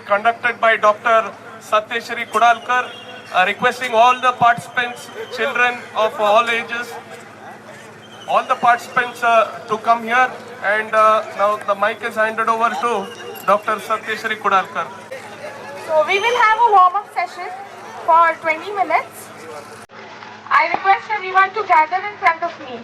conducted by Dr. Satyeshri Kudalkar, requesting all the participants, children of all ages, all the participants to come here. And now the mic is handed over to Dr. Satyeshri Kudalkar. So we will have a warm-up session for 20 minutes. I request everyone to gather in front of me.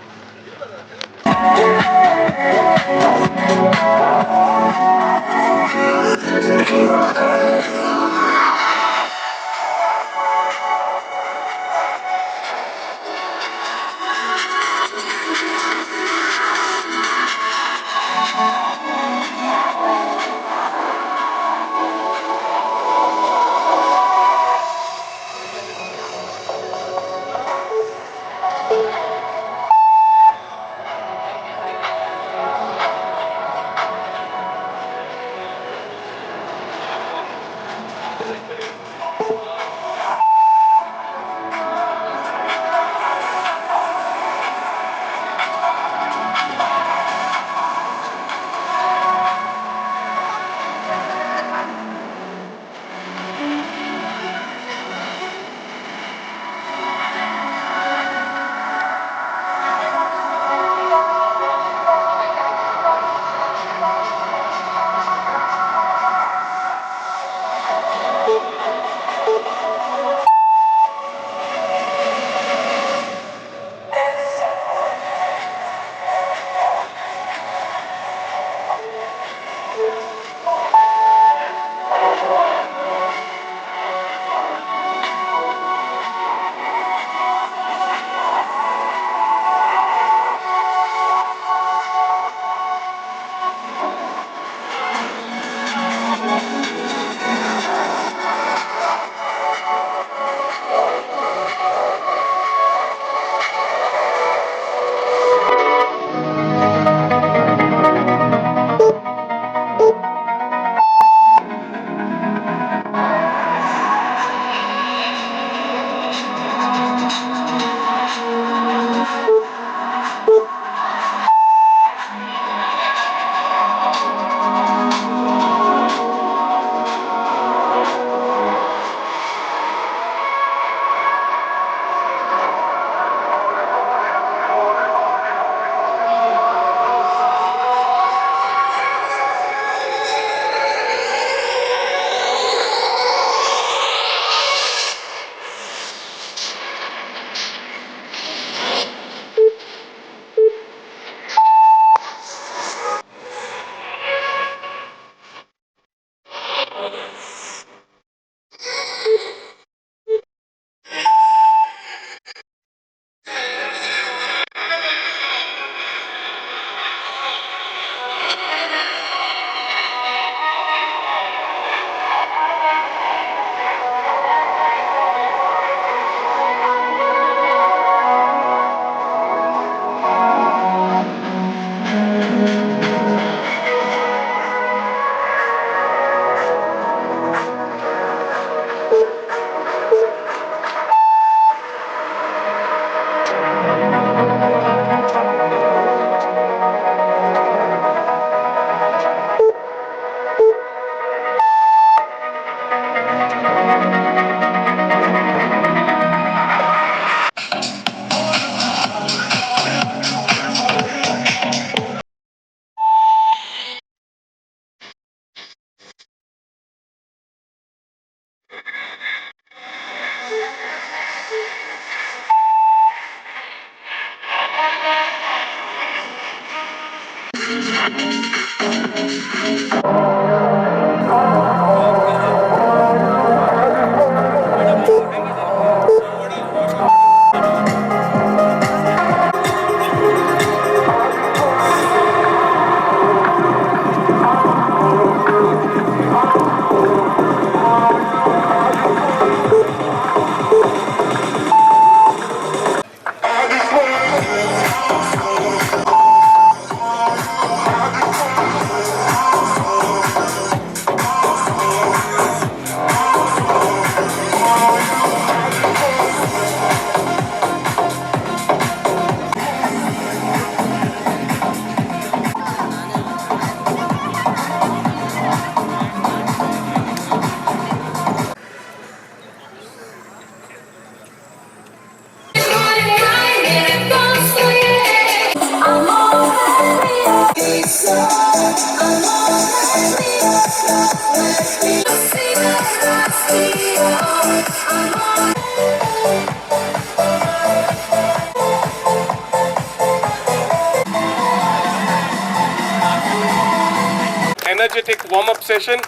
energetic warm-up session.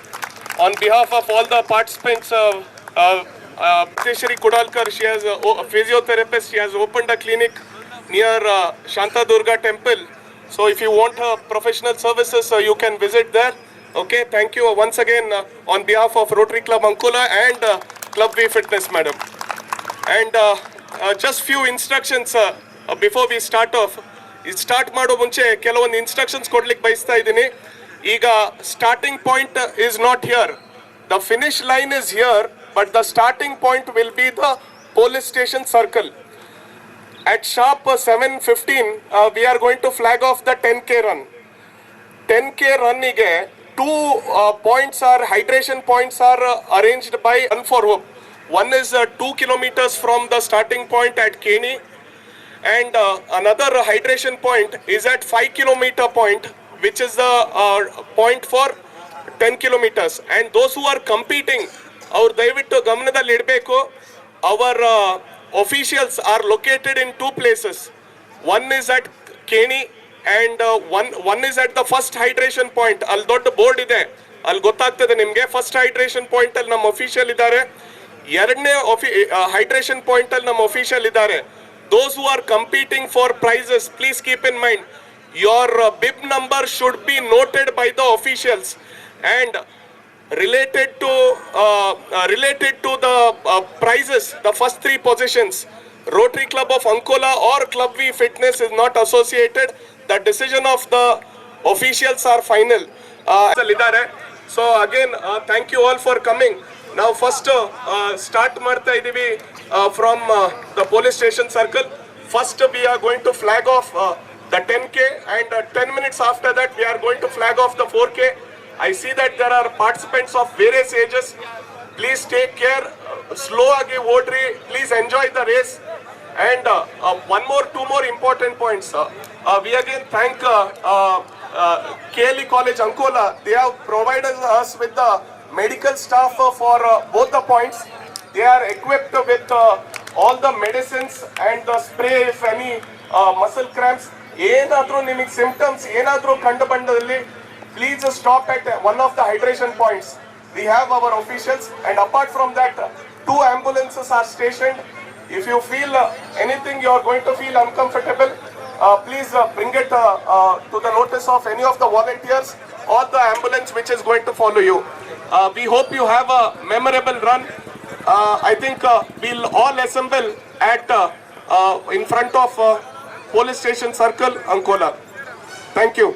On behalf of all the participants, Sateshri Kudalkar, she has a physiotherapist. She has opened a clinic near Shanta Durga Temple. So if you want professional services, you can visit there. Okay, thank you once again on behalf of Rotary Club Ankola and Club V Fitness, madam. And just few instructions before we start off. Start ಮಾಡೋ ಮುಂಚೆ ಕೆಲವೊಂದು instructions ಕೊಡ್ಲಿಕ್ಕೆ ಬಯಸ್ತಾ ಇದ್ದೀನಿ. ಈಗ starting point is not here, the finish line is here, but the starting point will be the police station circle. At sharp 7:15, we are going to flag off the 10K run. 10K run ige two points are hydration points are arranged by Run for Hope. One is 2 kilometers from the starting point at Keni, and another hydration point is at 5-kilometer point, which is the point for 10 kilometers. And those who are competing, ಅವ್ರು ದಯವಿಟ್ಟು ಗಮನದಲ್ಲಿ ಇಡಬೇಕು. Our officials are located in two places. One is at Keni and one is at the first hydration point. ಅಲ್ಲಿ ದೊಡ್ಡ board ಇದೆ, ಅಲ್ಲಿ ಗೊತ್ತಾಗ್ತದೆ ನಿಮಗೆ. ಫಸ್ಟ್ ಹೈಡ್ರೇಷನ್ ಪಾಯಿಂಟ್ ಅಲ್ಲಿ ನಮ್ಮ ಅಫಿಷಿಯಲ್ ಇದ್ದಾರೆ, ಎರಡನೇ ಹೈಡ್ರೇಷನ್ ಪಾಯಿಂಟ್ ಅಲ್ಲಿ ನಮ್ಮ ಅಫಿಷಿಯಲ್ ಇದ್ದಾರೆ. Those who are competing for prizes, please keep in mind your bib number should be noted by the officials, and related to the prizes, the first three positions, Rotary Club of Ankola or Club V Fitness is not associated. The decision of the officials are final. So again, thank you all for coming. Now first start ಮಾಡ್ತಾ ಇದೀವಿ from the police station circle. First we are going to flag off the 10K, and 10 minutes after that we are going to flag off the 4K. I see that there are participants of various ages. Please take care, slow agi odri, please enjoy the race. And two more important points. We again thank KLE College Ankola. They have provided us with the medical staff for both the points. They are equipped with all the medicines and the spray if any muscle cramps. ಏನಾದರೂ ನಿಮಗೆ symptoms ಏನಾದರೂ ಕಂಡು ಬಂದಲ್ಲಿ please stop at one of the hydration points. We have our officials, and apart from that, 2 ambulances are stationed. If you feel anything, you are going to feel uncomfortable, please bring it to the notice of any of the volunteers or the ambulance which is going to follow you. We hope you have a memorable run. I think we'll all assemble at in front of police station circle, Ankola. Thank you.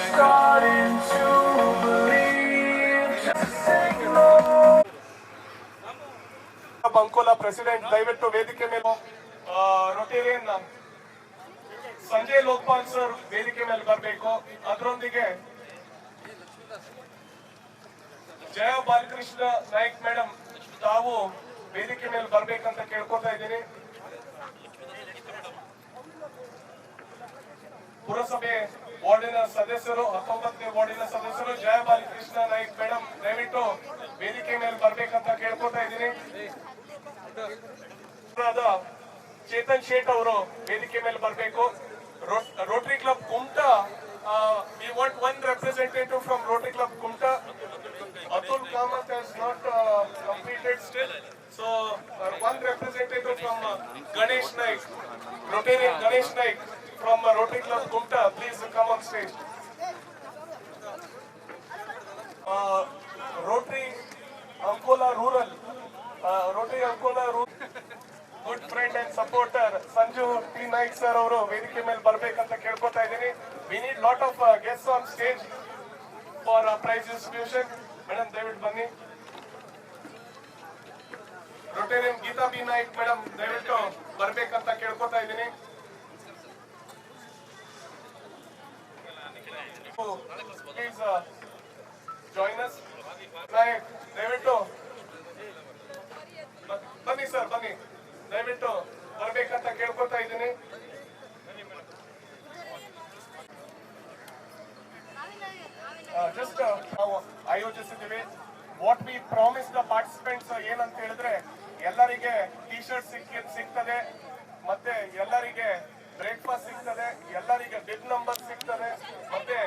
starting to believe. Just say no. ಬಂಕೋಲಾ president ದಯವಿಟ್ಟು ವೇದಿಕೆ ಮೇಲೆ Rotarian Sanjay Lokpal sir ವೇದಿಕೆ ಮೇಲೆ ಬರಬೇಕು. ಅದರೊಂದಿಗೆ ಜಯ Balakrishna Naik madam ತಾವು ವೇದಿಕೆ ಮೇಲೆ ಬರ್ಬೇಕಂತ ಕೇಳ್ಕೊತಾ ಇದ್ದೀನಿ. ಪುರಸಭೆ ವಾರ್ಡಿನ ಸದಸ್ಯರು 19ನೇ ವಾರ್ಡಿನ ಸದಸ್ಯರು ಜಯ ಬಾಲಕೃಷ್ಣ ನಾಯ್ಕ್ ಮೇಡಮ್ ದಯವಿಟ್ಟು ವೇದಿಕೆ ಮೇಲೆ ಬರ್ಬೇಕಂತ ಕೇಳ್ಕೊತಾ ಇದ್ದೀನಿ. ಚೇತನ್ ಶೇಟ್ ಅವರು ವೇದಿಕೆ ಮೇಲೆ ಬರಬೇಕು. Rotary club Kumta, we want one representative from Rotary Club Kumta. Atul Kamath has not completed still, so one representative from Ganesh Naik, Rotarian Ganesh Naik from Rotary Club Kumta, please come on stage. Rotary Ankola Rural, Rotary Ankola Rural good friend and supporter Sanju T Naik sir ಅವರು ವೇದಿಕೆ ಮೇಲೆ ಬರಬೇಕಂತ ಕೇಳ್ಕೊತಾ ಇದ್ದೀನಿ. We need lot of guests on stage for prize distribution. Madam ದಯವಿಟ್ಟು ಬನ್ನಿ. Rotarian Geeta B Naik madam ದಯವಿಟ್ಟು ಬರಬೇಕಂತ ಕೇಳ್ಕೊತಾ ಇದ್ದೀನಿ. Please join us. ನಾಯಕ್ ದಯವಿಟ್ಟು ಬನ್ನಿ ಸರ್, ಬನ್ನಿ ದಯವಿಟ್ಟು ಬರ್ಬೇಕಂತ ಕೇಳ್ಕೊತಾ ಇದ್ದೀನಿ. ಜಸ್ಟ್ ನಾವು ಆಯೋಜಿಸಿದ್ದೀವಿ. What we promise the participants ಏನಂತ ಹೇಳಿದ್ರೆ, ಎಲ್ಲರಿಗೆ ಟಿ ಶರ್ಟ್ ಸಿಗ್ತದೆ, ಮತ್ತೆ ಎಲ್ಲರಿಗೆ ಬ್ರೇಕ್ಫಾಸ್ಟ್ ಸಿಗ್ತದೆ, ಎಲ್ಲರಿಗೆ ಬಿಗ್ ನಂಬರ್ ಸಿಗ್ತದೆ, ಮತ್ತೆ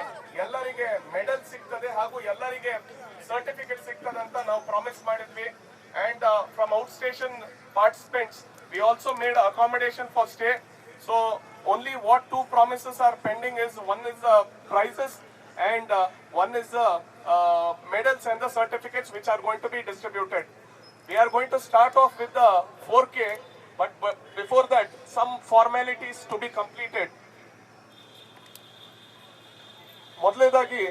ಎಲ್ಲರಿಗೆ ಮೆಡಲ್ ಸಿಗ್ತದೆ, ಹಾಗೂ ಎಲ್ಲರಿಗೆ ಸರ್ಟಿಫಿಕೇಟ್ ಸಿಗ್ತದೆ ಅಂತ ನಾವು ಪ್ರಾಮಿಸ್ ಮಾಡಿದ್ವಿ. And from outstation participants, we also made accommodation for stay. So only what two promises are pending is, one is the prizes and one is the medals and the certificates which are going to be distributed. We are going to start off with the 4K, but before that some formalities to be completed. ಮೊದಲನೇದಾಗಿ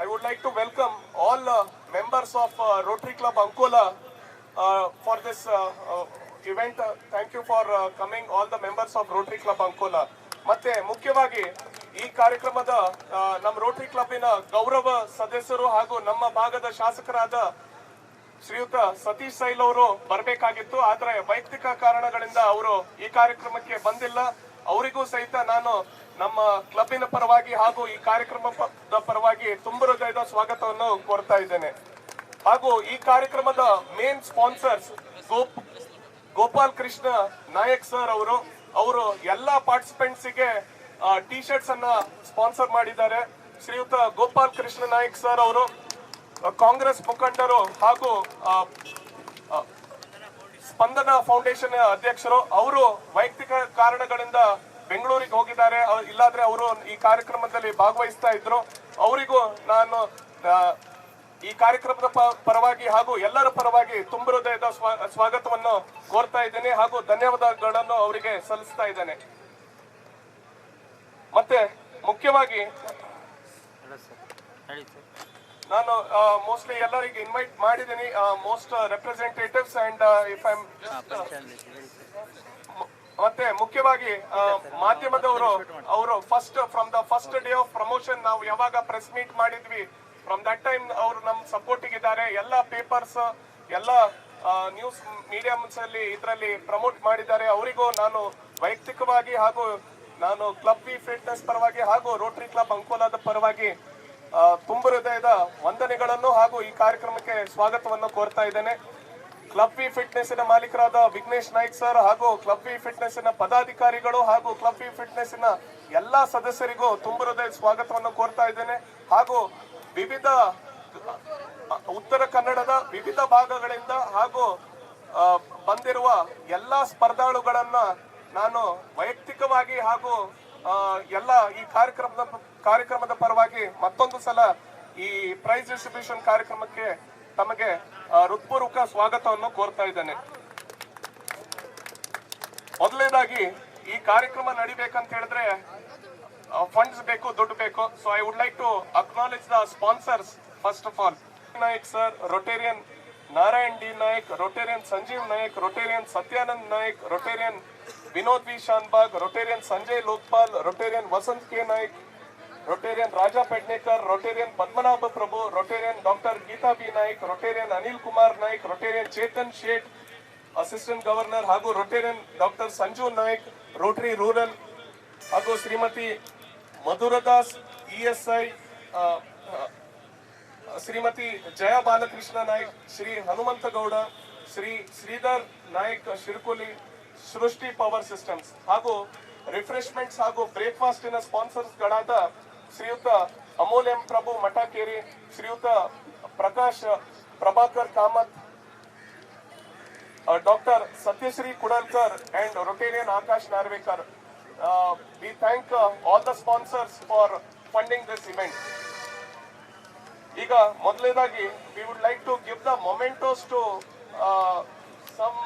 I would like to welcome all members of Rotary Club Ankola for this event. Thank you for coming, all the members of Rotary Club Ankola. ಮತ್ತೆ ಮುಖ್ಯವಾಗಿ ಈ ಕಾರ್ಯಕ್ರಮದ ನಮ್ಮ Rotary ಕ್ಲಬ್ಬಿನ ಗೌರವ ಸದಸ್ಯರು ಹಾಗೂ ನಮ್ಮ ಭಾಗದ ಶಾಸಕರಾದ ಶ್ರೀಯುತ ಸತೀಶ್ ಸೈಲ್ ಅವರು ಬರಬೇಕಾಗಿತ್ತು. ಆದರೆ ವೈಯಕ್ತಿಕ ಕಾರಣಗಳಿಂದ ಅವರು ಈ ಕಾರ್ಯಕ್ರಮಕ್ಕೆ ಬಂದಿಲ್ಲ. ಅವರಿಗೂ ಸಹಿತ ನಾನು ನಮ್ಮ ಕ್ಲಬ್ಬಿನ ಪರವಾಗಿ ಹಾಗೂ ಈ ಕಾರ್ಯಕ್ರಮದ ಪರವಾಗಿ ತುಂಬ ಹೃದಯದ ಸ್ವಾಗತವನ್ನು ಕೋರ್ತಾ ಇದ್ದೇನೆ. ಹಾಗೂ ಈ ಕಾರ್ಯಕ್ರಮದ main sponsors Gopal Krishna Nayak sir ಅವರು ಎಲ್ಲ ಪಾರ್ಟಿಸಿಪೆಂಟ್ಸ್ಗೆ ಟಿ ಶರ್ಟ್ಸ್ ಅನ್ನ ಸ್ಪಾನ್ಸರ್ ಮಾಡಿದ್ದಾರೆ. ಶ್ರೀಯುತ ಗೋಪಾಲ್ ಕೃಷ್ಣ ನಾಯಕ್ ಸರ್ ಅವರು ಕಾಂಗ್ರೆಸ್ ಮುಖಂಡರು ಹಾಗೂ ಸ್ಪಂದನ ಫೌಂಡೇಶನ್ ಅಧ್ಯಕ್ಷರು. ಅವರು ವೈಯಕ್ತಿಕ ಕಾರಣಗಳಿಂದ ಬೆಂಗಳೂರಿಗೆ ಹೋಗಿದ್ದಾರೆ, ಇಲ್ಲಾದ್ರೆ ಅವರು ಈ ಕಾರ್ಯಕ್ರಮದಲ್ಲಿ ಭಾಗವಹಿಸ್ತಾ ಇದ್ರು. ಅವರಿಗೂ ನಾನು ಈ ಕಾರ್ಯಕ್ರಮದ ಪರವಾಗಿ ಹಾಗೂ ಎಲ್ಲರ ಪರವಾಗಿ ತುಂಬ ಹೃದಯದ ಸ್ವಾಗತವನ್ನು ಕೋರ್ತಾ ಇದ್ದೇನೆ ಹಾಗೂ ಧನ್ಯವಾದಗಳನ್ನು ಅವರಿಗೆ ಸಲ್ಲಿಸ್ತಾ ಇದ್ದೇನೆ. ಮತ್ತೆ ಮುಖ್ಯವಾಗಿ ನಾನು ಮೋಸ್ಟ್ಲಿ ಎಲ್ಲರಿಗೆ ಇನ್ವೈಟ್ ಮಾಡಿದ್ದೀನಿ, most representatives and if I ಮತ್ತೆ ಮುಖ್ಯವಾಗಿ ಮಾಧ್ಯಮದವರು ಅವರು from the first day of promotion ನಾವು ಯಾವಾಗ ಪ್ರೆಸ್ ಮೀಟ್ ಮಾಡಿದ್ವಿ, ಫ್ರಮ್ ದಟ್ ಟೈಮ್ ಅವರು ನಮ್ಮ ಸಪೋರ್ಟಿಗೆ ಇದ್ದಾರೆ. ಎಲ್ಲ ಪೇಪರ್ಸ್ ಎಲ್ಲ ನ್ಯೂಸ್ ಮೀಡಿಯಮ್ಸ್ ಅಲ್ಲಿ ಇದರಲ್ಲಿ ಪ್ರಮೋಟ್ ಮಾಡಿದ್ದಾರೆ. ಅವರಿಗೂ ನಾನು ವೈಯಕ್ತಿಕವಾಗಿ ಹಾಗೂ ನಾನು ಕ್ಲಬ್ ವಿ ಫಿಟ್ನೆಸ್ ಪರವಾಗಿ ಹಾಗೂ ರೋಟರಿ ಕ್ಲಬ್ ಅಂಕೋಲಾದ ಪರವಾಗಿ ತುಂಬ ಹೃದಯದ ವಂದನೆಗಳನ್ನು ಹಾಗೂ ಈ ಕಾರ್ಯಕ್ರಮಕ್ಕೆ ಸ್ವಾಗತವನ್ನು ಕೋರ್ತಾ ಇದ್ದೇನೆ. ಕ್ಲಬ್ ವಿ ಫಿಟ್ನೆಸ್ಸಿನ ಮಾಲೀಕರಾದ ವಿಘ್ನೇಶ್ ನಾಯ್ಕ್ ಸರ್ ಹಾಗೂ ಕ್ಲಬ್ ವಿ ಫಿಟ್ನೆಸ್ಸಿನ ಪದಾಧಿಕಾರಿಗಳು ಹಾಗೂ ಕ್ಲಬ್ ವಿ ಫಿಟ್ನೆಸ್ಸಿನ ಎಲ್ಲಾ ಸದಸ್ಯರಿಗೂ ತುಂಬ ಹೃದಯ ಸ್ವಾಗತವನ್ನು ಕೋರ್ತಾ ಇದ್ದೇನೆ. ಹಾಗೂ ವಿವಿಧ ಉತ್ತರ ಕನ್ನಡದ ವಿವಿಧ ಭಾಗಗಳಿಂದ ಹಾಗೂ ಬಂದಿರುವ ಎಲ್ಲಾ ಸ್ಪರ್ಧಾಳುಗಳನ್ನ ನಾನು ವೈಯಕ್ತಿಕವಾಗಿ ಹಾಗೂ ಎಲ್ಲ ಈ ಕಾರ್ಯಕ್ರಮದ ಪರವಾಗಿ ಮತ್ತೊಂದು ಸಲ ಈ ಪ್ರೈಸ್ ಡಿಸ್ಟ್ರಿಬ್ಯೂಷನ್ ಕಾರ್ಯಕ್ರಮಕ್ಕೆ ತಮಗೆ ಹೃತ್ಪೂರ್ವಕ ಸ್ವಾಗತವನ್ನು ಕೋರ್ತಾ ಇದ್ದೇನೆ. ಮೊದಲನೇದಾಗಿ ಈ ಕಾರ್ಯಕ್ರಮ ನಡಿಬೇಕಂತ ಹೇಳಿದ್ರೆ ಫಂಡ್ಸ್ ಬೇಕು, ದುಡ್ಡು ಬೇಕು. So I would like to acknowledge the sponsors first of all. Nayak sir, Rotarian Narayan D Nayak, Rotarian Sanjeev Nayak, Rotarian Satyanand Nayak, Rotarian Vinod V Shanbhag, Rotarian Sanjay Lokpal, Rotarian Vasant K Nayak, Rotarian Raja Pednekar, Rotarian Padmanabha Prabhu, Rotarian doctor Geeta B Nayak, Rotarian Anil Kumar Nayak, Rotarian Chetan Shet assistant governor, ಹಾಗೂ Rotarian doctor Sanju Nayak, Rotary rural, ಹಾಗೂ Shrimati Madhuradas ESI, Shrimati ಜಯ ಬಾಲಕೃಷ್ಣ ನಾಯಕ್, ಶ್ರೀ ಹನುಮಂತಗೌಡ, ಶ್ರೀ ಶ್ರೀಧರ್ ನಾಯಕ್ ಶಿರ್ಕುಲಿ, ಸೃಷ್ಟಿ power systems, ಹಾಗೂ ರಿಫ್ರೆಶ್ಮೆಂಟ್ಸ್ ಹಾಗೂ ಬ್ರೇಕ್ಫಾಸ್ಟಿನ sponsors ಗಳಾದ ಶ್ರೀಯುತ Amol M Prabhu Mathakeri, Shriyut Prakash Prabhakar Kamat, doctor Satyashree Kudalkar and Rotarian Akash Narvekar. We thank all the sponsors for funding this event. ಈಗ ಮೊದಲನೇದಾಗಿ we would like to give the mementos to some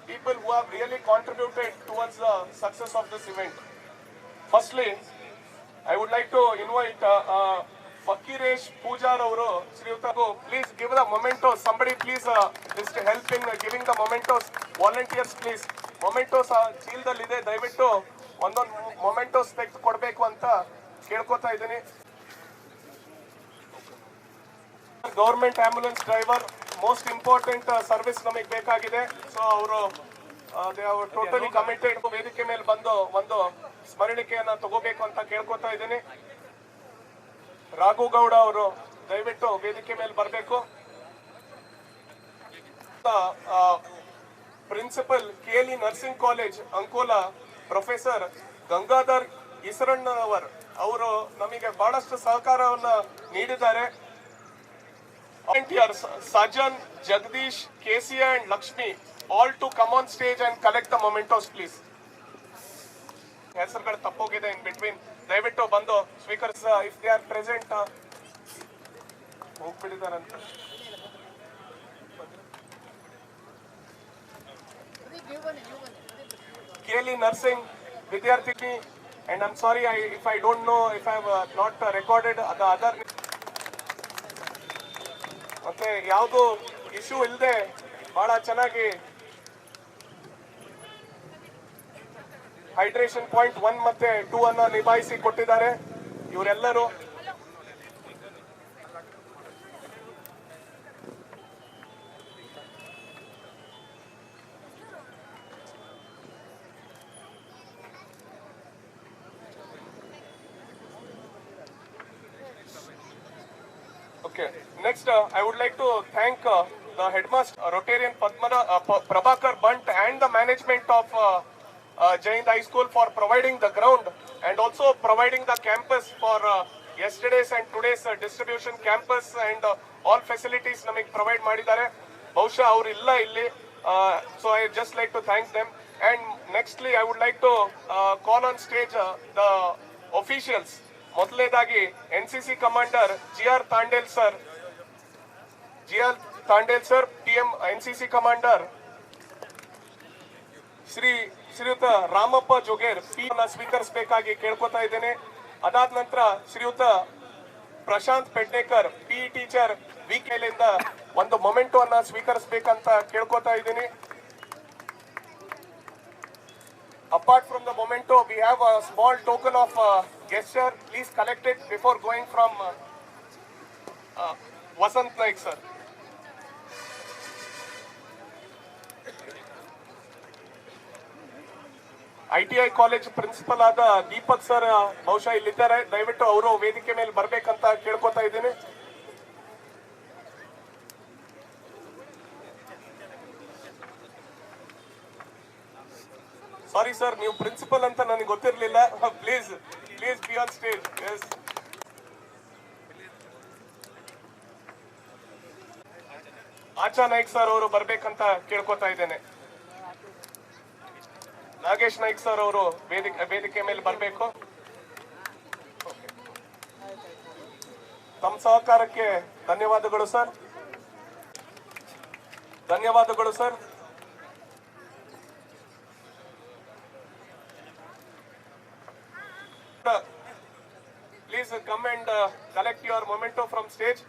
people who have really contributed towards the success of this event. Firstly, I would like to invite Fakiresh Poojar ಅವರು ಶ್ರೀಯುತ, please give the mementos. Somebody please just help in giving the mementos. Volunteers please. Mementos ಚೀಲದಲ್ಲಿದೆ, ದಯವಿಟ್ಟು ಒಂದೊಂದು mementos ತೆಗೆದು ಕೊಡಬೇಕು ಅಂತ ಕೇಳ್ಕೊತಾ ಇದ್ದೀನಿ. Government ambulance driver, most important service ನಮಗೆ ಬೇಕಾಗಿದೆ. ಸೊ ಅವರು ಟೋಟಲಿ ಕಮಿಟೆಡ್. ವೇದಿಕೆ ಮೇಲೆ ಬಂದು ಒಂದು ಸ್ಮರಣಿಕೆಯನ್ನ ತಗೋಬೇಕು ಅಂತ ಕೇಳ್ಕೊತಾ ಇದ್ದೀನಿ. ರಾಘುಗೌಡ ಅವರು ದಯವಿಟ್ಟು ವೇದಿಕೆ ಮೇಲೆ ಬರಬೇಕು. Principal KLE nursing college Ankola professor Gangadhar Isarannavar ಅವರು ನಮಗೆ ಬಹಳಷ್ಟು ಸಹಕಾರವನ್ನ ನೀಡಿದ್ದಾರೆ. Volunteers Sajan, Jagdish, Kesia and Lakshmi all to come on stage and collect the mementos please. ಹೆಸರುಗಳು ತಪ್ಪೋಗಿದೆ ಇನ್ ಬಿಟ್ವೀನ್, ದಯವಿಟ್ಟು ಬಂದು ಸ್ವೀಕರಿಸ. ಇಫ್ ದೇ ಆರ್ ಪ್ರೆಸೆಂಟ್ ಹೋಗ್ಬಿಟ್ಟಿದಾರಂತ. KLE nursing ವಿದ್ಯಾರ್ಥಿ, and I'm sorry if I don't know, if I have not recorded the other. ಮತ್ತೆ ಯಾವುದು issue ಇಲ್ಲದೆ ಬಹಳ ಚೆನ್ನಾಗಿ ಹೈಡ್ರೇಷನ್ ಪಾಯಿಂಟ್ 1 ಮತ್ತೆ 2 ಅನ್ನ ನಿಭಾಯಿಸಿ ಕೊಟ್ಟಿದ್ದಾರೆ ಇವರೆಲ್ಲರೂ. Okay. Next, I would like to thank the headmaster, Rotarian Prabhakar Bunt, and the management of Jain High School for providing the ground and also providing the campus for yesterday's and today's distribution campus and all facilities ನಮಗೆ provide ಮಾಡಿದ್ದಾರೆ. ಬಹುಶಃ ಅವರು ಇಲ್ಲ ಇಲ್ಲಿ, so I just like to thank them. And nextly, I would like to call on stage the officials. ಮೊದಲನೇದಾಗಿ NCC commander GR Tandel sir, PM NCC commander ಶ್ರೀಯುತ Ramappa ಜೋಗೇರ್ P ನ ಸ್ವೀಕರಿಸಬೇಕಾಗಿ ಕೇಳ್ಕೊತಾ ಇದ್ದೇನೆ. ಅದಾದ ನಂತರ ಶ್ರೀಯುತ ಪ್ರಶಾಂತ್ ಪೆಡ್ನೇಕರ್ PE ಟೀಚರ್ ವಿಕೆಲಿಂದ ಒಂದು ಮೊಮೆಂಟೋ ಅನ್ನ ಸ್ವೀಕರಿಸಬೇಕಂತ ಕೇಳ್ಕೊತಾ ಇದ್ದೀನಿ. Apart from the memento, we have a small token of gesture. Please collect it before going from Vasant Naik sir. ITI college principal ಆದ ದೀಪಕ್ ಸರ್ ಬಹುಶಃ ಇಲ್ಲಿದ್ದಾರೆ, ದಯವಿಟ್ಟು ಅವರು ವೇದಿಕೆ ಮೇಲೆ ಬರ್ಬೇಕಂತ ಕೇಳ್ಕೊತಾ ಇದ್ದೀನಿ. ಸಾರಿ ಸರ್, ನೀವು ಪ್ರಿನ್ಸಿಪಲ್ ಅಂತ ನನಗೆ ಗೊತ್ತಿರಲಿಲ್ಲ. Please be on stage. Yes, ಆಚಾ ನಾಯ್ಕ್ ಸರ್ ಅವರು ಬರ್ಬೇಕಂತ ಕೇಳ್ಕೊತಾ ಇದ್ದೇನೆ. ನಾಗೇಶ್ ನಾಯ್ಕ್ ಸರ್ ಅವರು ವೇದಿಕೆ ಮೇಲೆ ಬರಬೇಕು. ತಮ್ಮ ಸಹಕಾರಕ್ಕೆ ಧನ್ಯವಾದಗಳು ಸರ್. ಧನ್ಯವಾದಗಳು sir. please come and collect your memento from stage.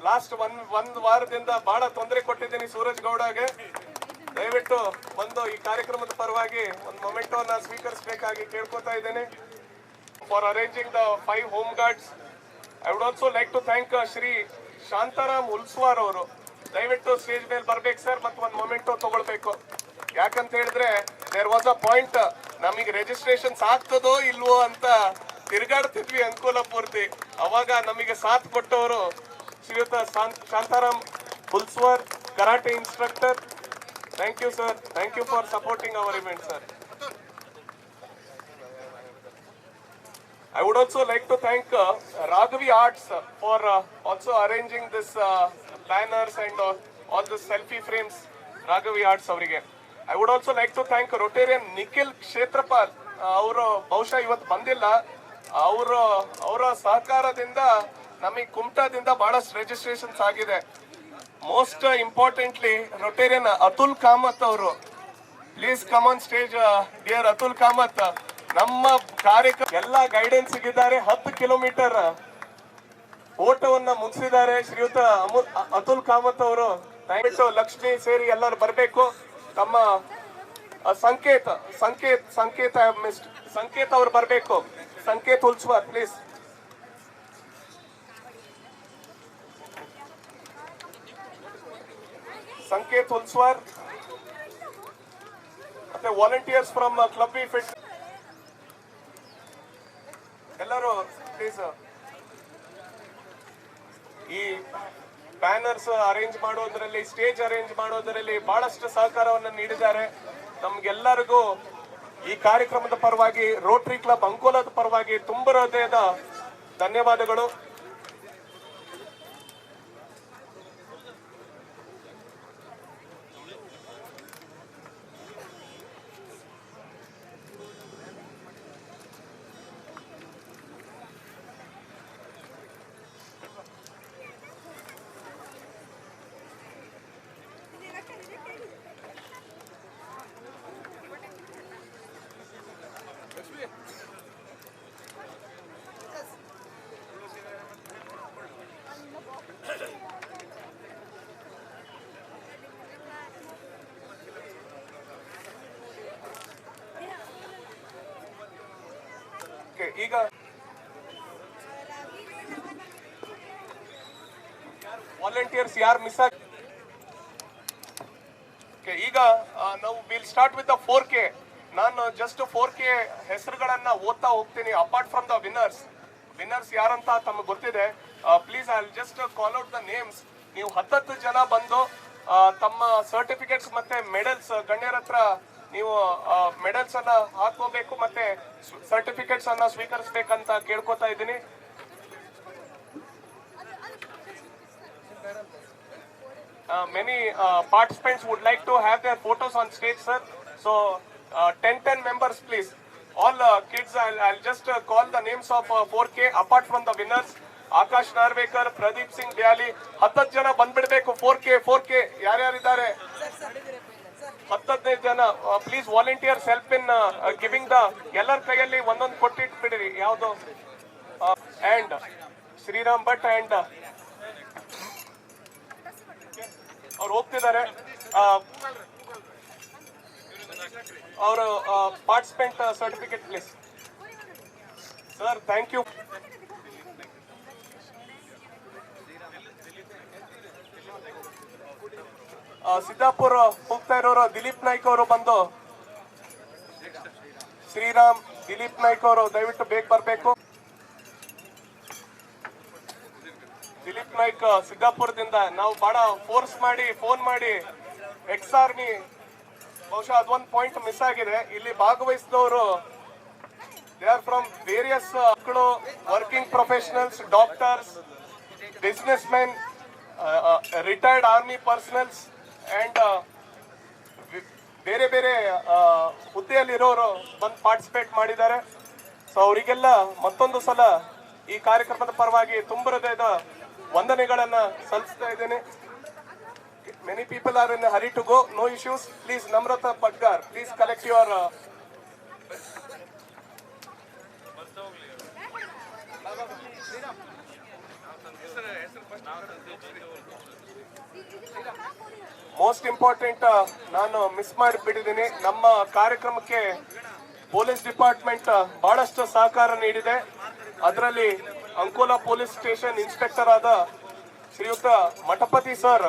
Last ಒಂದ್ ವಾರದಿಂದ ಬಹಳ ತೊಂದರೆ ಕೊಟ್ಟಿದ್ದೀನಿ ಸೂರಜ್ ಗೌಡಗೆ. ದಯವಿಟ್ಟು ಬಂದು ಈ ಕಾರ್ಯಕ್ರಮದ ಪರವಾಗಿ ಒಂದು ಮೊಮೆಂಟೋನ ಸ್ವೀಕರಿಸಬೇಕಾಗಿ ಕೇಳ್ಕೊತಾ ಇದ್ದೇನೆ. For arranging the 5 home guards, I would also like to thank Shri Shantaram Hulswar ಅವರು. ದಯವಿಟ್ಟು ಸ್ಟೇಜ್ ಮೇಲೆ ಬರ್ಬೇಕು ಸರ್, ಮತ್ತು ಒಂದು ಮೊಮೆಂಟೋ ತಗೊಳ್ಬೇಕು. ಯಾಕಂತ ಹೇಳಿದ್ರೆ ದೇರ್ ವಾಸ್ ಅ ಪಾಯಿಂಟ್, ನಮಗೆ ರಿಜಿಸ್ಟ್ರೇಷನ್ಸ್ ಆಗ್ತದೋ ಇಲ್ವೋ ಅಂತ ತಿರುಗಾಡ್ತಿದ್ವಿ ಅನುಕೂಲ ಪೂರ್ತಿ. ಅವಾಗ ನಮಗೆ ಸಾಥ್ ಕೊಟ್ಟವರು Shriyut Shantaram Hulswar, karate instructor. Thank you sir, thank you for supporting our event sir. I would also like to thank Raghavi Arts for also arranging this banners and all the selfie frames. Raghavi Arts ಅವರಿಗೆ. I would also like to thank Rotarian Nikhil Kshetrapal. ಅವರು ಬಹುಶಃ ಇವತ್ತು ಬಂದಿಲ್ಲ. ಅವರ ಸಹಕಾರದಿಂದ ನಮಗೆ ಕುಮಟಾದಿಂದ ಬಹಳಷ್ಟು registrations ಆಗಿದೆ. Most importantly Rotarian Atul Kamat ಅವರು. Please come on stage dear Atul Kamat. ನಮ್ಮ ಕಾರ್ಯಕ್ರಮ ಎಲ್ಲ ಗೈಡೆನ್ಸ್ ಇದ್ದಾರೆ. 10 ಕಿಲೋಮೀಟರ್ ಓಟವನ್ನ ಮುಗಿಸಿದ್ದಾರೆ ಶ್ರೀಯುತ ಅತುಲ್ ಕಾಮತ್ ಅವರು. ದಯವಿಟ್ಟು ಲಕ್ಷ್ಮಿ ಸೇರಿ ಎಲ್ಲರೂ ಬರಬೇಕು. ತಮ್ಮ ಸಂಕೇತ್ ಅವರು ಬರಬೇಕು. ಸಂಕೇತ್ ಹುಲ್ಸ್ವಾರ್ ಪ್ಲೀಸ್. ಸಂಕೇತ್ ಹುಲ್ಸ್ವಾರ್ ಮತ್ತೆ volunteers from club V fit ಎಲ್ಲರೂ ಪ್ಲೀಸ್. ಈ ಬ್ಯಾನರ್ಸ್ ಅರೇಂಜ್ ಮಾಡೋದ್ರಲ್ಲಿ, ಸ್ಟೇಜ್ ಅರೇಂಜ್ ಮಾಡೋದ್ರಲ್ಲಿ ಬಹಳಷ್ಟು ಸಹಕಾರವನ್ನು ನೀಡಿದ್ದಾರೆ. ನಮ್ಗೆಲ್ಲರಿಗೂ ಈ ಕಾರ್ಯಕ್ರಮದ ಪರವಾಗಿ, ರೋಟರಿ ಕ್ಲಬ್ ಅಂಕೋಲಾದ ಪರವಾಗಿ ತುಂಬ ಹೃದಯದ ಧನ್ಯವಾದಗಳು. ಈಗ ವಾಲಂಟಿಯರ್ಸ್ ಯಾರು ಮಿಸ್ ಆಗ, ಈಗ ನಾವು ವಿಲ್ ಸ್ಟಾರ್ಟ್ ವಿತ್ 4K. ನಾನು ಜಸ್ಟ್ 4K ಹೆಸರುಗಳನ್ನ ಓದ್ತಾ ಹೋಗ್ತೀನಿ. ಅಪಾರ್ಟ್ ಫ್ರಮ್ ದ ವಿನ್ನರ್ಸ್ ಯಾರಂತ ತಮಗೆ ಗೊತ್ತಿದೆ. Please I will just call out the names. ನೀವು 10 ಜನ ಬಂದು ತಮ್ಮ ಸರ್ಟಿಫಿಕೇಟ್ಸ್ ಮತ್ತೆ ಮೆಡಲ್ಸ್, ಗಣ್ಯರ ಹತ್ರ ನೀವು ಮೆಡಲ್ಸ್ ಅನ್ನ ಹಾಕೋಬೇಕು ಮತ್ತೆ ಸರ್ಟಿಫಿಕೇಟ್ಸ್ ಅನ್ನ ಸ್ವೀಕರಿಸಬೇಕಂತ ಕೇಳ್ಕೊತಾ ಇದ್ದೀನಿ. Many participants would like to have their photos on stage, sir. So 10 members, please. All kids, I'll just call the names of 4K. Apart from the winners, Akash Narvekar, Pradeep Singh Dyali. 10 ಜನ ಬಂದ್ಬಿಡ್ಬೇಕು. 4K ಯಾರ್ಯಾರಿದ್ದಾರೆ? 15 ಜನ. Please volunteers help in giving the. ಎಲ್ಲರ ಕೈಯಲ್ಲಿ ಒಂದೊಂದು ಕೊಟ್ಟಿಟ್ಬಿಡಿರಿ. ಯಾವುದು? And Shriram Bhat and ಅವ್ರು ಹೋಗ್ತಿದ್ದಾರೆ. ಅವರು participant certificate please. Sir thank you. Siddapur ಹೋಗ್ತಾ ಇರೋರು ದಿಲೀಪ್ ನಾಯ್ಕ್ ಅವರು ಬಂದು, ಶ್ರೀರಾಮ್, ದಿಲೀಪ್ ನಾಯ್ಕ್ ಅವರು ದಯವಿಟ್ಟು ಬೇಗ ಬರಬೇಕು. ದಿಲೀಪ್ ನಾಯ್ಕ್ ಸಿದ್ದಾಪುರದಿಂದ. ನಾವು ಬಹಳ ಫೋರ್ಸ್ ಮಾಡಿ ಫೋನ್ ಮಾಡಿ ಎಕ್ಸ್ ಆರ್ಮಿ, ಬಹುಶಃ ಅದೊಂದು ಪಾಯಿಂಟ್ ಮಿಸ್ ಆಗಿದೆ. ಇಲ್ಲಿ ಭಾಗವಹಿಸಿದವರು ದೇ ಆರ್ ಫ್ರಮ್ ವೇರಿಯಸ್ ಮಕ್ಕಳು, working professionals, doctors, business men, retired army personals and ಬೇರೆ ಬೇರೆ ಹುದ್ದೆಯಲ್ಲಿರೋರು ಬಂದು ಪಾರ್ಟಿಸಿಪೇಟ್ ಮಾಡಿದ್ದಾರೆ. ಸೊ ಅವರಿಗೆಲ್ಲ ಮತ್ತೊಂದು ಸಲ ಈ ಕಾರ್ಯಕ್ರಮದ ಪರವಾಗಿ ತುಂಬ ಹೃದಯದ ವಂದನೆಗಳನ್ನ ಸಲ್ಲಿಸ್ತಾ ಇದ್ದೇನೆ. Many people are in a hurry to go. No issues. Please, Namrata Patgar, please collect your most important ನಾನು ಮಿಸ್ ಮಾಡಿಬಿಟ್ಟಿದ್ದೀನಿ. ನಮ್ಮ ಕಾರ್ಯಕ್ರಮಕ್ಕೆ ಪೊಲೀಸ್ ಡಿಪಾರ್ಟ್ಮೆಂಟ್ ಬಹಳಷ್ಟು ಸಹಕಾರ ನೀಡಿದೆ. ಅದರಲ್ಲಿ ಅಂಕೋಲಾ ಪೊಲೀಸ್ ಸ್ಟೇಷನ್ ಇನ್ಸ್ಪೆಕ್ಟರ್ ಆದ ಶ್ರೀಯುತ ಮಠಪತಿ ಸರ್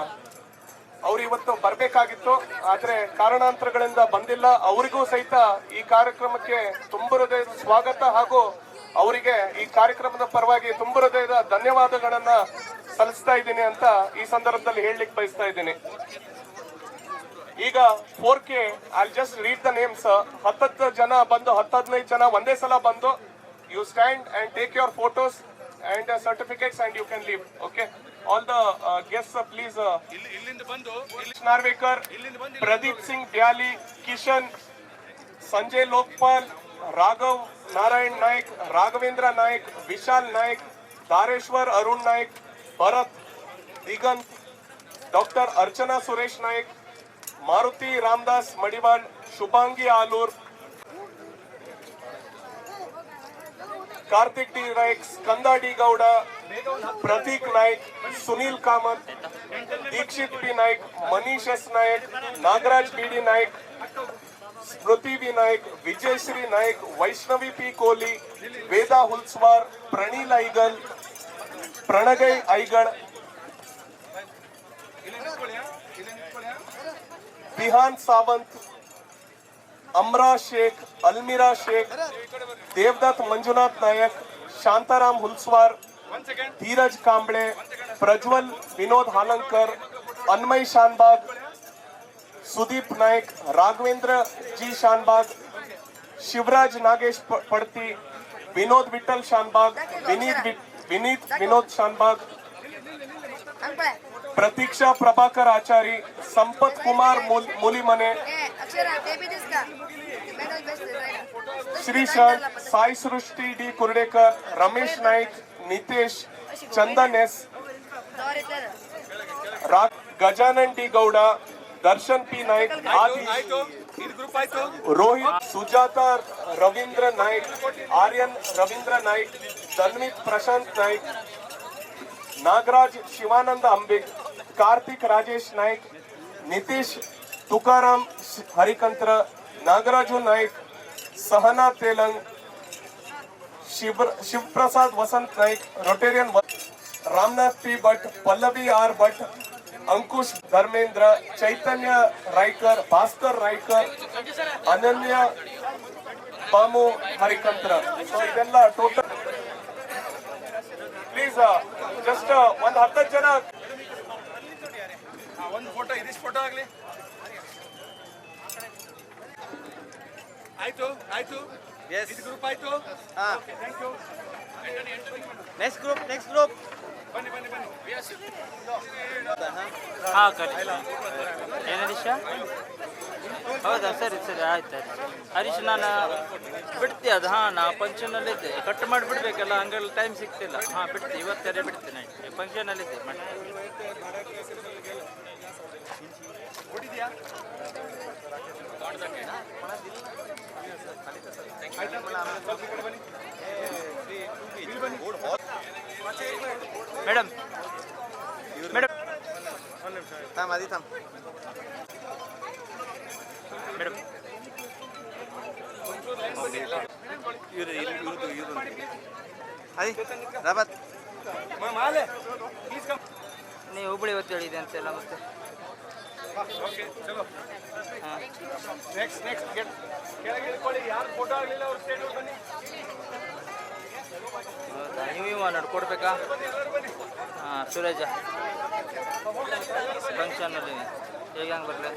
ಅವ್ರು ಇವತ್ತು ಬರಬೇಕಾಗಿತ್ತು, ಆದ್ರೆ ಕಾರಣಾಂತರಗಳಿಂದ ಬಂದಿಲ್ಲ. ಅವರಿಗೂ ಸಹಿತ ಈ ಕಾರ್ಯಕ್ರಮಕ್ಕೆ ತುಂಬ ಹೃದಯದ ಸ್ವಾಗತ ಹಾಗೂ ಅವರಿಗೆ ಈ ಕಾರ್ಯಕ್ರಮದ ಪರವಾಗಿ ತುಂಬ ಹೃದಯದ ಧನ್ಯವಾದಗಳನ್ನ ಸಲ್ಲಿಸ್ತಾ ಇದ್ದೀನಿ ಅಂತ ಈ ಸಂದರ್ಭದಲ್ಲಿ ಹೇಳಲಿಕ್ಕೆ ಬಯಸ್ತಾ ಇದ್ದೀನಿ. ಈಗ 4K I just read the names. 10 ಜನ ಬಂದು 10-15 ಜನ ಒಂದೇ ಸಲ ಬಂದು you stand and take your photos and certificates and you can leave. Okay, all the guests please. Narvekar, Pradeep Singh Bali, Kishan, Sanjay Lokpal, Raghav Narayan Naik, Raghavendra Naik, Vishal Naik, Dhareshwar Arun Naik, Bharat Digant, doctor Archana Suresh Naik, Maruti Ramdas Madiwal, Shubhangi Alur, Kartik D Naik, Skanda D Gowda, Prateek Naik, Sunil Kamat, Dixit P Naik, Manish S Naik, Nagaraj B D Naik, Smriti V Naik, Vijayashree Naik, Vaishnavi P Koli, Veda Hulswar, Praneel Aigal, Pranagai Aigal, Bihan Sawant, Amra Shaikh, Almira Shaikh, Devdat Manjunath Nayak, Shantaram Hulswar, Dheeraj Kamble, Prajwal Vinod Halankar, Anmay Shanbhag, Sudeep Naik, Raghavendra G Shanbhag, Shivraj Nagesh Padti, Vinod Vithal Shanbhag, Vineet Vinod Shanbhag, Prateeksha Prabhakar Achari, Sampath Kumar Mulimane, Shreeshant, Sai Srishti D Kurdekar, Ramesh Naik, Nitesh, Chandan S, Gajanan D Gowda, Darshan P Naik, Rohit, Sujata Ravindra Naik, Aryan Ravindra Naik, Tanvit Prashant Naik, Nagaraj Shivananda Ambik, Kartik Rajesh Naik, Nitish Tukaram Harikantra, Nagaraju Naik, Sahana Telang, Shivaprasad Vasant Naik, Rotarian Ramnath P Bhat, Pallavi R Bhat, Ankush Dharmendra, Chaitanya Raikar, Bhaskar Raikar, Ananya Bamu Harikantra. So ಇದೆಲ್ಲ total please just ಒಂದು 10 ಜನ ಒಂದು photo ಇದಿಷ್ಟು photo ಆಗಲಿ. ಆಯ್ತು ಆಯ್ತು, ಇದು group ಆಯ್ತು. Thank you. ನೆಕ್ಸ್ಟ್ ಗ್ರೂಪ್ ಬನ್ನಿ ಬನ್ನಿ ಬನ್ನಿ. ಹಾಂ ಕರಿ ಏನಿಶ ಹೌದಾ, ಸರಿ ಸರಿ ಆಯ್ತು ಆಯ್ತು. ಹರೀಶ್ ನಾನು ಬಿಡ್ತಿ ಅದು. ಹಾಂ, ನಾ ಫಂಕ್ಷನಲ್ಲಿದ್ದೆ, ಕಟ್ ಮಾಡಿಬಿಡ್ಬೇಕಲ್ಲ, ಹಂಗೆಲ್ಲ ಟೈಮ್ ಸಿಗ್ತಿಲ್ಲ. ಹಾಂ ಬಿಡ್ತಿ, ಇವತ್ತೇ ಬಿಡ್ತೀನಿ, ಫಂಕ್ಷನಲ್ಲಿದ್ದೆ ಮಾಡಿ. ಕೊಟ್ಟಿದ್ಯಾ? ಮೇಡಮ್ ಮೇಡಮ್ ಮೇಡಮ್ ಮಾಲೆ ಪ್ಲೀಸ್ ಕಮ್. ನೀವು ಹುಬ್ಬಳ್ಳಿ ಹೊತ್ತು ಹೇಳಿದೆ ಅಂತೆಲ್ಲ ಮತ್ತೆ. ಓಕೆ ಚಲೋ. ನೆಕ್ಸ್ಟ್ ಕೆಳಗೆ ಇಟ್ಕೊಳ್ಳಿ. ಯಾರು ಫೋಟೋ ಆಗಲಿಲ್ಲ ಅವ್ರು ಸ್ಟೇಜ್ ಬನ್ನಿ. ಹೌದಾ, ನೀವು ನಡ್ಕೊಡ್ಬೇಕಾ? ಹಾಂ, ಸುರೇಜ ಫಂಕ್ಷನಲ್ಲಿ ಹೇಗೆ ಹಂಗೆ ಬರಲಿ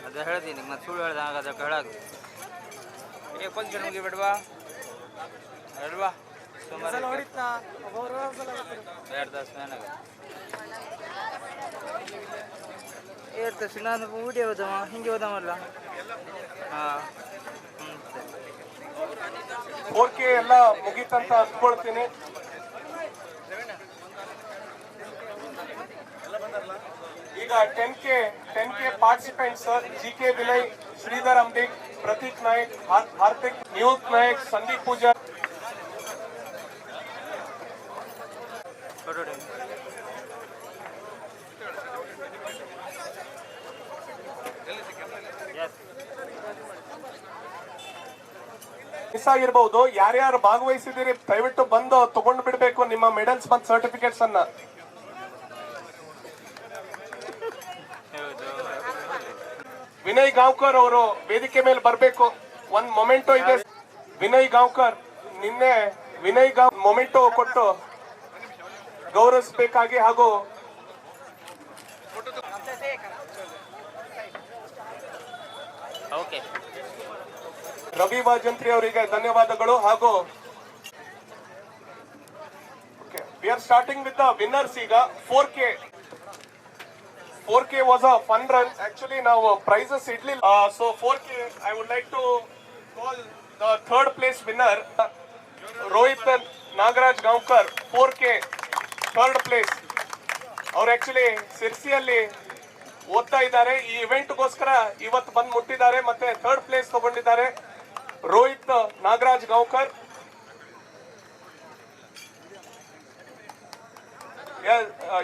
ಅದೇ ಹೇಳ್ತೀನಿ. ಮತ್ತೆ ಸುಳ್ಳು ಹೇಳ್ದೆ ಆಗ ಅದಕ್ಕೆ ಹೇಳಾಗ ಫಂಕ್ಷನ್ ಮುಗಿಬಿಡ್ವಾ ಅಲ್ವಾ? ಸುಮಾರು 2 ತಾಸು ಮೇನಾಗ 2 ತಾಸು. ನಾನು ಊಟಿ ಹೋದವ ಹಿಂಗೆ ಹೋದವಲ್ಲ. ಹಾಂ 4K ಎಲ್ಲ ಮುಗೀತಂತ ಅಂದ್ಕೊಳ್ತೀನಿ. ಈಗ 10K participants GK Vinay, Shridhar Ambik, Prateek Naik, Hardik Niyut Naik, Sandeep Pooja, Kododi. Yes. Miss ಆಗಿರ್ಬಹುದು. ಯಾರ್ಯಾರು ಭಾಗವಹಿಸಿದಿರಿ ದಯವಿಟ್ಟು ಬಂದು ತಗೊಂಡು ಬಿಡಬೇಕು ನಿಮ್ಮ ಮೆಡಲ್ಸ್ ಮತ್ತು ಸರ್ಟಿಫಿಕೇಟ್ಸ್ ಅನ್ನ. ವಿನಯ್ ಗಾಂವ್ಕರ್ ಅವರು ವೇದಿಕೆ ಮೇಲೆ ಬರಬೇಕು. ಒಂದ್ ಮೊಮೆಂಟೋ ಇದೆ. ವಿನಯ್ ಗಾಂವ್ಕರ್, ನಿನ್ನೆ ವಿನಯ್ ಮೊಮೆಂಟೋ ಕೊಟ್ಟು ಗೌರವಿಸಬೇಕಾಗಿ ಹಾಗೂ ಓಕೆ. ರವಿ ವಾಜಂತ್ರಿ ಅವರಿಗೆ ಧನ್ಯವಾದಗಳು ಹಾಗೂ we are starting with the winners. ಈಗ 4K was a fun run. Actually ನಾವು ಪ್ರೈಸಸ್ ಇಡ್ಲಿಲ್ಲ. So 4K I would like to call the third place winner Rohit Nagaraj Gaonkar, 4K third place. ಅವ್ರು ಆಕ್ಚುಲಿ ಸಿರ್ಸಿಯಲ್ಲಿ ಓದ್ತಾ ಇದ್ದಾರೆ. ಈ ಇವೆಂಟ್ಗೋಸ್ಕರ ಇವತ್ತು ಬಂದು ಮುಟ್ಟಿದ್ದಾರೆ ಮತ್ತೆ ಥರ್ಡ್ ಪ್ಲೇಸ್ ತಗೊಂಡಿದ್ದಾರೆ. Rohit Nagaraj Gaonkar.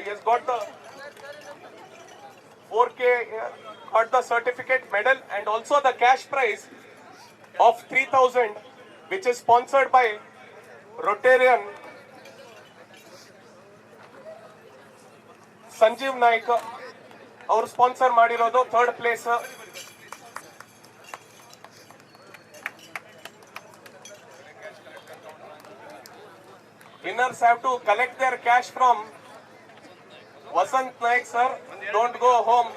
Yes, got the 4K, got the certificate, medal and also the cash prize of 3,000 which is sponsored by Rotarian Sanjeev Naik ಅವರು ಸ್ಪಾನ್ಸರ್ ಮಾಡಿರೋದು third place. Winners have to collect their cash from Vasant Naik sir. Don't go home.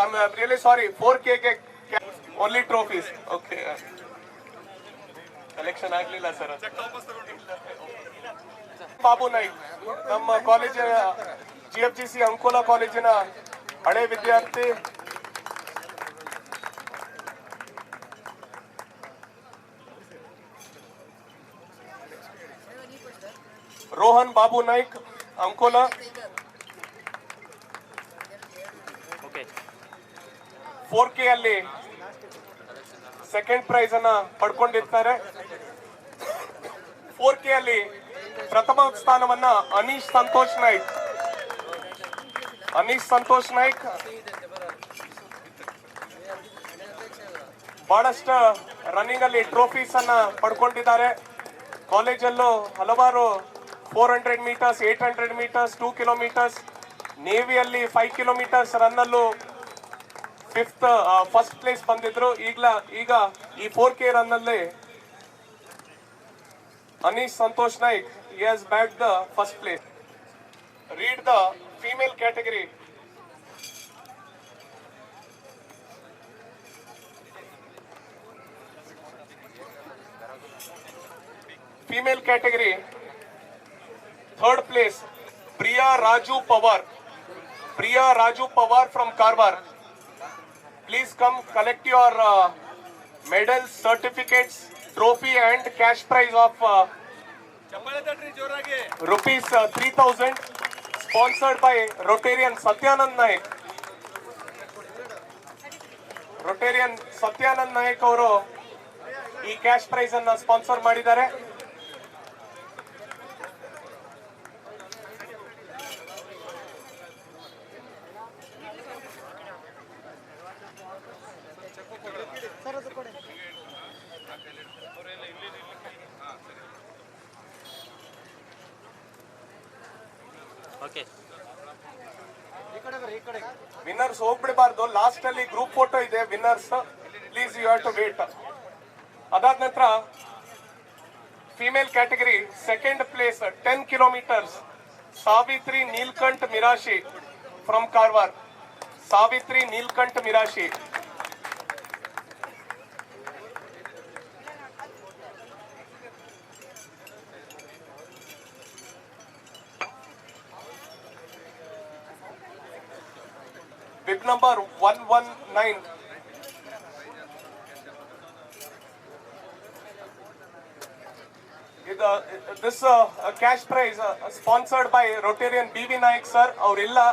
I'm really sorry. 4K only trophies. Okay. Collection ಆಗ್ಲಿಲ್ಲ sir. Babu Naik ನಮ್ಮ ಕಾಲೇಜಿನ GFGC Ankola ಕಾಲೇಜಿನ ಹಳೆ ವಿದ್ಯಾರ್ಥಿ. Rohan Babu Naik Ankola. Okay. 4K ಅಲ್ಲಿ second prize ಅನ್ನ ಪಡ್ಕೊಂಡಿರ್ತಾರೆ. 4K ಅಲ್ಲಿ ಪ್ರಥಮ ಸ್ಥಾನವನ್ನ ಅನೀಶ್ ಸಂತೋಷ್ ನಾಯ್ಕ್ ಬಹಳಷ್ಟು ರನ್ನಿಂಗ್ ಅಲ್ಲಿ ಟ್ರೋಫೀಸ್ ಅನ್ನ ಪಡ್ಕೊಂಡಿದ್ದಾರೆ. ಕಾಲೇಜಲ್ಲೂ ಹಲವಾರು 400 ಮೀಟರ್ಸ್, 800 ಮೀಟರ್ಸ್, 2 ಕಿಲೋಮೀಟರ್ಸ್, ನೇವಿಯಲ್ಲಿ 5 ಕಿಲೋಮೀಟರ್ಸ್ ರನ್ ಅಲ್ಲೂ ಫಸ್ಟ್ ಪ್ಲೇಸ್ ಬಂದಿದ್ರು. ಈಗ ಈ 4K ರನ್ ಅಲ್ಲಿ Anish Santosh Naik he has bagged the first place. Read the female category. Female category, third place, Priya Raju Pawar from Karwar. Please come collect your medals, certificates, trophy and cash prize of rupees 3,000 sponsored by Rotarian Satyanand Naik ಅವರು ಈ cash prize ಅನ್ನ sponsor ಮಾಡಿದ್ದಾರೆ. Okay. Winners ಹೋಗ್ಬಿಡಬಾರ್ದು. Last ಅಲ್ಲಿ group photo ಇದೆ. Winners please you have to wait. ಅದಾದ ನಂತರ female category second place 10 kilometres Savitri Neelkanth Mirashi from Karwar. Savitri Neelkanth Mirashi. Bib number 119. This cash prize sponsored by Rotarian BV Naik sir. Aurilla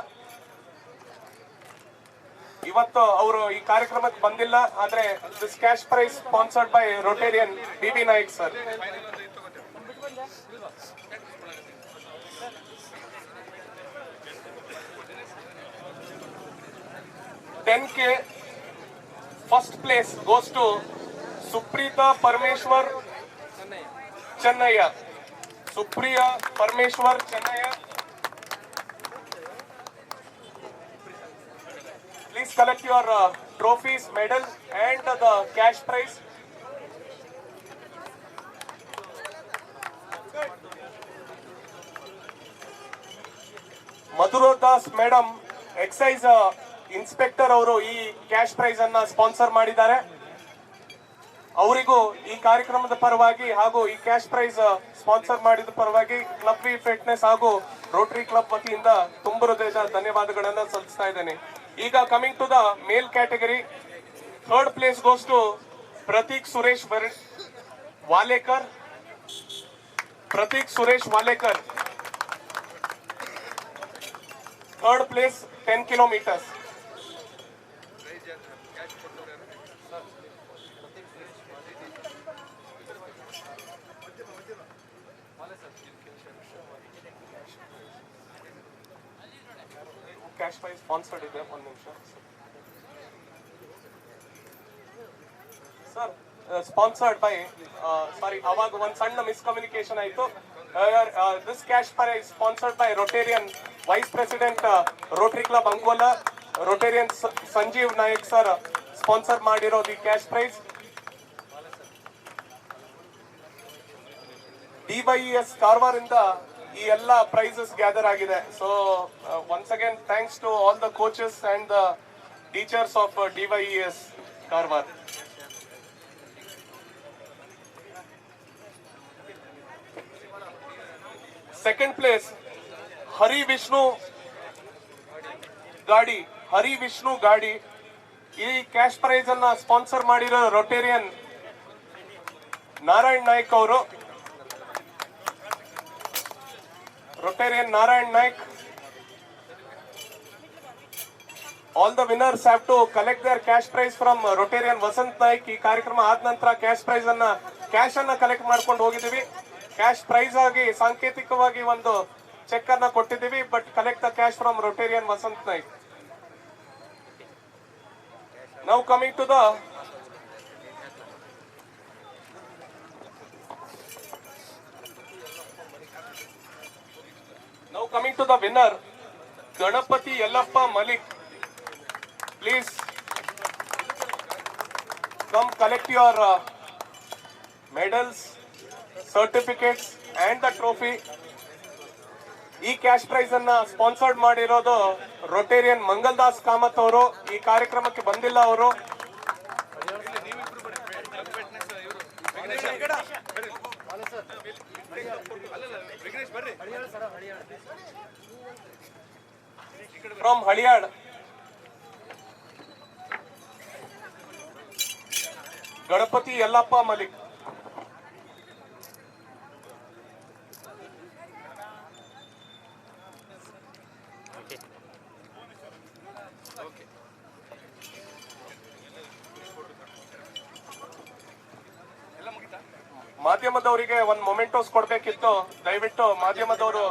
ಇವತ್ತು ಅವರು ಈ ಕಾರ್ಯಕ್ರಮಕ್ಕೆ ಬಂದಿಲ್ಲ, ಆದ್ರೆ this cash prize sponsored by rotarian BB Naik sir. $10K first place goes to Suprita Parmeshwar Chennaya. Supriya Parmeshwar Chennaya. Please collect your trophies, medal and the cash prize. Madhuro Das madam, excise inspector ಅವರು ಈ cash prize ಅನ್ನ sponsor ಮಾಡಿದ್ದಾರೆ. ಅವರಿಗೂ ಈ ಕಾರ್ಯಕ್ರಮದ ಪರವಾಗಿ ಹಾಗೂ ಈ ಕ್ಯಾಶ್ ಪ್ರೈಸ್ ಸ್ಪಾನ್ಸರ್ ಮಾಡಿದ ಪರವಾಗಿ ಕ್ಲಬ್ ವಿ ಫಿಟ್ನೆಸ್ ಹಾಗೂ ರೋಟರಿ ಕ್ಲಬ್ ವತಿಯಿಂದ ತುಂಬ ಹೃದಯದ ಧನ್ಯವಾದಗಳನ್ನ ಸಲ್ಲಿಸ್ತಾ ಇದ್ದೇನೆ. ಈಗ coming to the male category, third place goes to Prateek Suresh Walekar. Prateek Suresh Walekar, third place 10 kilometers. Cash prize sponsored ಇದೆ, ಒಂದು ನಿಮಿಷ ಸರ್. ಸ್ಪಾನ್ಸರ್ಡ್ ಬೈ ಸಾರಿ, ಅವಾಗ ಒಂದು ಸಣ್ಣ ಮಿಸ್ಕಮ್ಯುನಿಕೇಶನ್ ಆಯಿತು. This cash prize sponsored by Rotarian vice president Rotary club Ankola, Rotarian Sanjeev Nayak sir sponsor ಮಾಡಿರೋದು ಈ cash prize. DYES Karwar ಇಂದ ಈ ಎಲ್ಲ ಪ್ರೈಸಸ್ ಗ್ಯಾದರ್ ಆಗಿದೆ. So once again thanks to all the coaches and the teachers of DYES Karwar. Second place Hari Vishnu Gadi. ಈ cash prize ಅನ್ನ sponsor ಮಾಡಿರೋ Rotarian Narayan Naik ಅವರು. All the winners have to collect their cash prize from Rotarian Vasant Naik. ಈ ಕಾರ್ಯಕ್ರಮ ಆದ ನಂತರ cash prize ಅನ್ನ collect ಮಾಡ್ಕೊಂಡು ಹೋಗಿದ್ದೀವಿ. ಕ್ಯಾಶ್ ಪ್ರೈಸ್ ಆಗಿ ಸಾಂಕೇತಿಕವಾಗಿ ಒಂದು ಚೆಕ್ ಅನ್ನ ಕೊಟ್ಟಿದ್ದೀವಿ, but collect the cash from Rotarian Vasant Naik. Now coming to the winner, Ganapati Yellappa Malik. Please come collect your medals, certificates and the trophy. ಈ cash prize ಅನ್ನ sponsored ಮಾಡಿರೋದು Rotarian ಮಂಗಲ್ದಾಸ್ Kamath ಅವರು. ಈ ಕಾರ್ಯಕ್ರಮಕ್ಕೆ ಬಂದಿಲ್ಲ ಅವರು. ಫ್ರಮ್ ಹಳಿಯಾಡ್, ಗಣಪತಿ ಯಲ್ಲಪ್ಪ ಮಲಿಕ್. ಮಾಧ್ಯಮದವರಿಗೆ ಒಂದು ಮೊಮೆಂಟೋಸ್ ಕೊಡ್ಬೇಕಿತ್ತು. ದಯವಿಟ್ಟು ಮಾಧ್ಯಮದವರು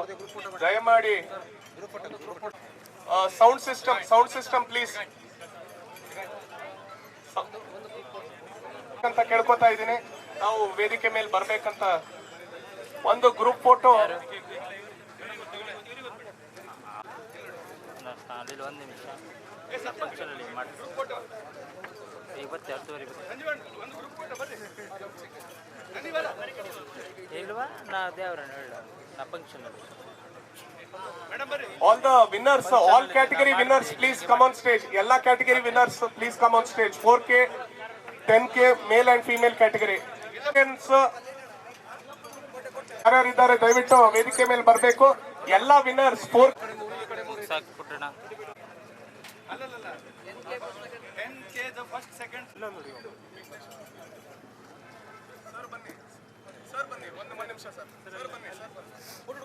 ದಯಮಾಡಿ ಸೌಂಡ್ ಸಿಸ್ಟಮ್ ಪ್ಲೀಸ್ ಅಂತ ಕೇಳ್ಕೊತಾ ಇದ್ದೀನಿ. ನಾವು ವೇದಿಕೆ ಮೇಲೆ ಬರ್ಬೇಕಂತ. ಒಂದು ಗ್ರೂಪ್ ಫೋಟೋ. ಒಂದು ನಿಮಿಷ ಇಲ್ವಾ? ನಾ ದೇವ್ರನ್ನ ಹೇಳ ನಾ ಫಂಕ್ಷನ್ ಅಲ್ಲಿ. All the winners, all category winners, please come on stage. All category winners, please come on stage. 4K, 10K, male and female category. ಯಾರ್ಯಾರಿದ್ದಾರೆ ದಯವಿಟ್ಟು ವೇದಿಕೆ ಮೇಲೆ ಬರಬೇಕು. ಎಲ್ಲ ವಿನ್ನರ್ಸ್ 4 ಸಾಕು ಪುಟ್ಟಣ. ಅಲ್ಲಲ್ಲ 10K the first second. Sir ಬನ್ನಿ ಒಂದು ನಿಮಿಷ ಸರ್ ಬನ್ನಿ ಫೋಟೋ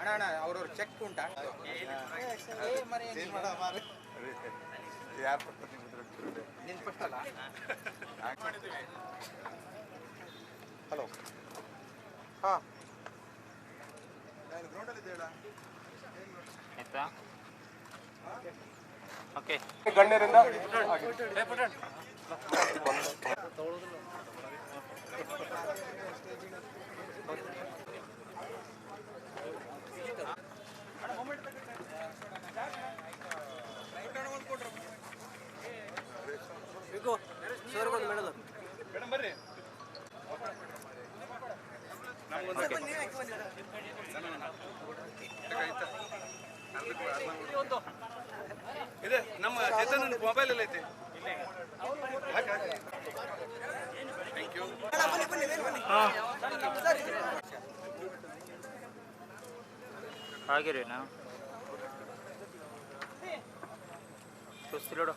ಅಣ್ಣ ಅವ್ರವ್ರ ಚೆಕ್ ಉಂಟಾ ಯಾರು ಕೊಡ್ತಾರೆ ನಿನ್ ಫಸ್ಟ್ ಅಲ್ಲ ಹಲೋ ಹಾಂ ಗ್ರೌಂಡಲ್ಲಿದ್ದೇಳ ಆಯ್ತಾ ಓಕೆ ಗಣ್ಯರಿಂದ ಮೇಡಮ್ ಬರ್ರಿ ಇದೆ ನಮ್ಮ ಚೇತನ್ ಮೊಬೈಲ್ ಎಲ್ಲ ಐತಿ ಥ್ಯಾಂಕ್ ಯು ಹಾಗಿರೇನಾ ತೋರಿಸ್ತಿರೋಡು